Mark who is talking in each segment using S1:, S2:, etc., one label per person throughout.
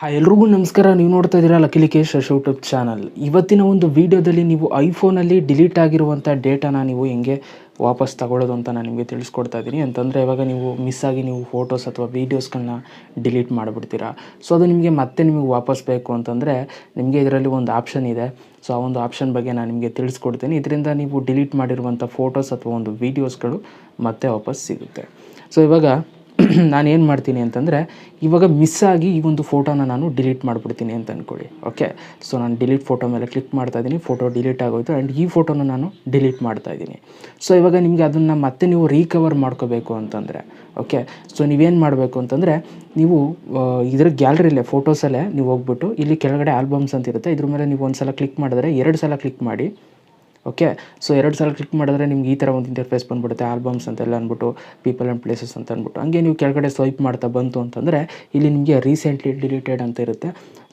S1: ಎಲ್ರಿಗೂ ನಮಸ್ಕಾರ. ನೀವು ನೋಡ್ತಾ ಇದ್ದೀರಾ ಲಕ್ಕೇಶ್ ಯೂಟ್ಯೂಬ್ ಚಾನಲ್. ಇವತ್ತಿನ ಒಂದು ವೀಡಿಯೋದಲ್ಲಿ ನೀವು ಐಫೋನಲ್ಲಿ ಡಿಲೀಟ್ ಆಗಿರುವಂಥ ಡೇಟಾನ ನೀವು ಹೆಂಗೆ ವಾಪಸ್ ತಗೊಳ್ಳೋದು ಅಂತ ನಾನು ನಿಮಗೆ ತಿಳಿಸ್ಕೊಡ್ತಾ ಇದ್ದೀನಿ. ಅಂತಂದರೆ ಇವಾಗ ನೀವು ಮಿಸ್ ಆಗಿ ನೀವು ಫೋಟೋಸ್ ಅಥವಾ ವೀಡಿಯೋಸ್ಗಳನ್ನ ಡಿಲೀಟ್ ಮಾಡಿಬಿಡ್ತೀರಾ. ಸೊ ಅದು ನಿಮಗೆ ನಿಮಗೆ ವಾಪಸ್ ಬೇಕು ಅಂತಂದರೆ ನಿಮಗೆ ಇದರಲ್ಲಿ ಒಂದು ಆಪ್ಷನ್ ಇದೆ. ಸೊ ಆ ಒಂದು ಆಪ್ಷನ್ ಬಗ್ಗೆ ನಾನು ನಿಮಗೆ ತಿಳಿಸ್ಕೊಡ್ತೀನಿ. ಇದರಿಂದ ನೀವು ಡಿಲೀಟ್ ಮಾಡಿರುವಂಥ ಫೋಟೋಸ್ ಅಥವಾ ಒಂದು ವೀಡಿಯೋಸ್ಗಳು ಮತ್ತೆ ವಾಪಸ್ ಸಿಗುತ್ತೆ. ಸೊ ಇವಾಗ ನಾನೇನು ಮಾಡ್ತೀನಿ ಅಂತಂದರೆ ಇವಾಗ ಮಿಸ್ಸಾಗಿ ಈ ಒಂದು ಫೋಟೋನ ನಾನು ಡಿಲೀಟ್ ಮಾಡಿಬಿಡ್ತೀನಿ ಅಂತ ಅಂದ್ಕೊಳ್ಳಿ. ಓಕೆ, ಸೊ ನಾನು ಡಿಲೀಟ್ ಫೋಟೋ ಮೇಲೆ ಕ್ಲಿಕ್ ಮಾಡ್ತಾಯಿದ್ದೀನಿ. ಫೋಟೋ ಡಿಲೀಟ್ ಆಗೋಯ್ತು ಆ್ಯಂಡ್ ಈ ಫೋಟೋನ ನಾನು ಡಿಲೀಟ್ ಮಾಡ್ತಾಯಿದ್ದೀನಿ. ಸೊ ಇವಾಗ ನಿಮಗೆ ಅದನ್ನು ಮತ್ತೆ ನೀವು ರೀಕವರ್ ಮಾಡ್ಕೋಬೇಕು ಅಂತಂದರೆ ಓಕೆ, ಸೊ ನೀವೇನು ಮಾಡಬೇಕು ಅಂತಂದರೆ ನೀವು ಇದರ ಗ್ಯಾಲರಿಲೇ ಫೋಟೋಸಲ್ಲೇ ನೀವು ಹೋಗ್ಬಿಟ್ಟು ಇಲ್ಲಿ ಕೆಳಗಡೆ ಆಲ್ಬಮ್ಸ್ ಅಂತ ಇರುತ್ತೆ. ಇದ್ರ ಮೇಲೆ ನೀವು ಒಂದು ಸಲ ಕ್ಲಿಕ್ ಮಾಡಿದ್ರೆ 2 ಸಲ ಕ್ಲಿಕ್ ಮಾಡಿ. ಓಕೆ, ಸೊ 2 ಸಲ ಕ್ಲಿಕ್ ಮಾಡಿದ್ರೆ ನಿಮ್ಗೆ ಈ ಥರ ಒಂದು ಇಂಟರ್ಫೇಸ್ ಬಂದುಬಿಡುತ್ತೆ. ಆಲ್ಬಮ್ಸ್ ಅಂತೆಲ್ಲ ಅಂದ್ಬಿಟ್ಟು ಪೀಪಲ್ ಆ್ಯಂಡ್ ಪ್ಲೇಸಸ್ ಅಂತ ಅಂದ್ಬಿಟ್ಟು ಹಂಗೆ ನೀವು ಕೆಳಗಡೆ ಸ್ವೈಪ್ ಮಾಡ್ತಾ ಬಂತು ಅಂತಂದರೆ ಇಲ್ಲಿ ನಿಮಗೆ ರೀಸೆಂಟ್ಲಿ ಡಿಲೀಟೆಡ್ ಅಂತ ಇರುತ್ತೆ.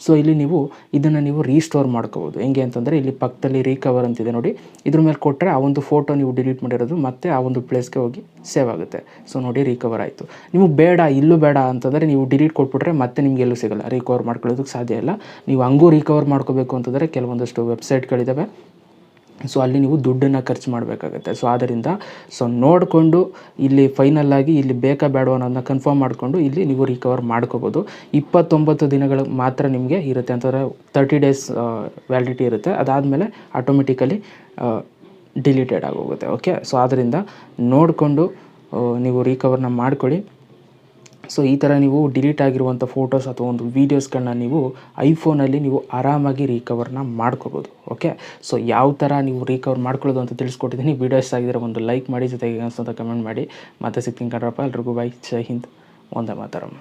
S1: ಸೊ ಇಲ್ಲಿ ನೀವು ಇದನ್ನು ನೀವು ರೀಸ್ಟೋರ್ ಮಾಡ್ಕೋಬೋದು. ಹೆಂಗೆ ಅಂತಂದರೆ ಇಲ್ಲಿ ಪಕ್ಕದಲ್ಲಿ ರೀಕವರ್ ಅಂತಿದೆ ನೋಡಿ, ಇದ್ರ ಮೇಲೆ ಕೊಟ್ಟರೆ ಆ ಒಂದು ಫೋಟೋ ನೀವು ಡಿಲೀಟ್ ಮಾಡಿರೋದು ಮತ್ತೆ ಆ ಒಂದು ಪ್ಲೇಸ್ಗೆ ಹೋಗಿ ಸೇವ್ ಆಗುತ್ತೆ. ಸೊ ನೋಡಿ ರಿಕವರ್ ಆಯಿತು. ನಿಮಗೆ ಬೇಡ ಇಲ್ಲೂ ಬೇಡ ಅಂತಂದರೆ ನೀವು ಡಿಲೀಟ್ ಕೊಟ್ಬಿಟ್ರೆ ಮತ್ತೆ ನಿಮಗೆ ಎಲ್ಲೂ ಸಿಗೋಲ್ಲ, ರಿಕವರ್ ಮಾಡ್ಕೊಳ್ಳೋದಕ್ಕೆ ಸಾಧ್ಯ ಇಲ್ಲ. ನೀವು ಹಂಗೂ ರಿಕವರ್ ಮಾಡ್ಕೋಬೇಕು ಅಂತಂದರೆ ಕೆಲವೊಂದಷ್ಟು ವೆಬ್ಸೈಟ್ಗಳಿದ್ದಾವೆ. ಸೊ ಅಲ್ಲಿ ನೀವು ದುಡ್ಡನ್ನು ಖರ್ಚು ಮಾಡಬೇಕಾಗತ್ತೆ. ಸೊ ಆದ್ದರಿಂದ ನೋಡಿಕೊಂಡು ಇಲ್ಲಿ ಫೈನಲ್ಲಾಗಿ ಇಲ್ಲಿ ಬೇಕಾ ಬೇಡ ಅನ್ನೋದನ್ನ ಕನ್ಫರ್ಮ್ ಮಾಡಿಕೊಂಡು ಇಲ್ಲಿ ನೀವು ರಿಕವರ್ ಮಾಡ್ಕೋಬೋದು. 29 ದಿನಗಳು ಮಾತ್ರ ನಿಮಗೆ ಇರುತ್ತೆ, ಅಂತಂದರೆ 30 ಡೇಸ್ ವ್ಯಾಲಿಡಿಟಿ ಇರುತ್ತೆ. ಅದಾದಮೇಲೆ ಆಟೋಮೆಟಿಕಲಿ ಡಿಲೀಟೆಡ್ ಆಗೋಗುತ್ತೆ. ಓಕೆ, ಸೊ ಆದ್ದರಿಂದ ನೋಡಿಕೊಂಡು ನೀವು ರಿಕವರ್ನ ಮಾಡ್ಕೊಳ್ಳಿ. ಸೊ ಈ ಥರ ನೀವು ಡಿಲೀಟ್ ಆಗಿರುವಂಥ ಫೋಟೋಸ್ ಅಥವಾ ಒಂದು ವೀಡಿಯೋಸ್ಗಳನ್ನ ನೀವು ಐಫೋನಲ್ಲಿ ನೀವು ಆರಾಮಾಗಿ ರಿಕವರ್ನ ಮಾಡ್ಕೋಬೋದು. ಓಕೆ, ಸೊ ಯಾವ ಥರ ನೀವು ರಿಕವರ್ ಮಾಡ್ಕೊಳ್ಳೋದು ಅಂತ ತಿಳಿಸ್ಕೊಟ್ಟಿದ್ದೀನಿ. ವೀಡಿಯೋ ಇಷ್ಟ ಆಗಿದ್ರೆ ಒಂದು ಲೈಕ್ ಮಾಡಿ, ಜೊತೆಗೆ ಅನಿಸ್ತಂತ ಕಮೆಂಟ್ ಮಾಡಿ. ಮತ್ತೆ ಸಿಗ್ತೀನಿ ಕಣ್ರಪ್ಪ. ಎಲ್ರಿಗೂ ಬೈ, ಜೈ ಹಿಂದ್, ವಂದೇ ಮಾತರಂ.